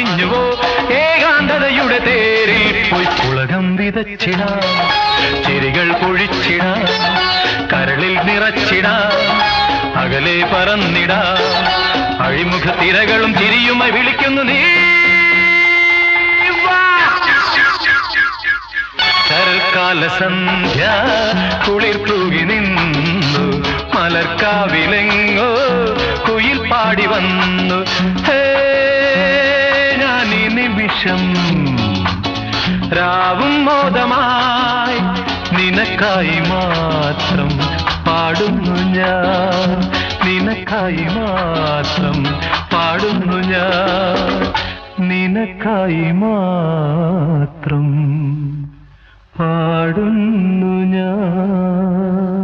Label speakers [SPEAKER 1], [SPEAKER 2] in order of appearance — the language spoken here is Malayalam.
[SPEAKER 1] അറിഞ്ഞുവോ ഏകാന്തതയുടെ തേരിൽ പോയി പുളകം വിതച്ചിടാം, ചിരികൾ പൊഴിച്ചിടാം, കരളിൽ നിറച്ചിടാം, അകലെ പറന്നിടാം, അഴിമുഖ തിരകളും ചിരിയുമായി വിളിക്കുന്നു നീ. ശരൽക്കാല സന്ധ്യ കുളിർ തൂകി നിന്നു, മലർക്കാവിലെങ്ങോ കുയിൽ പാടി വന്നു. ഹേ ഞാൻ ഈ നിമിഷം രാവും മോദമായി നിനക്കായി മാത്രം പാടുന്നു ഞാൻ, നിനക്കായി മാത്രം പാടുന്നു ഞാൻ, നിനക്കായി മാത്രം പാടുന്നു ഞാൻ.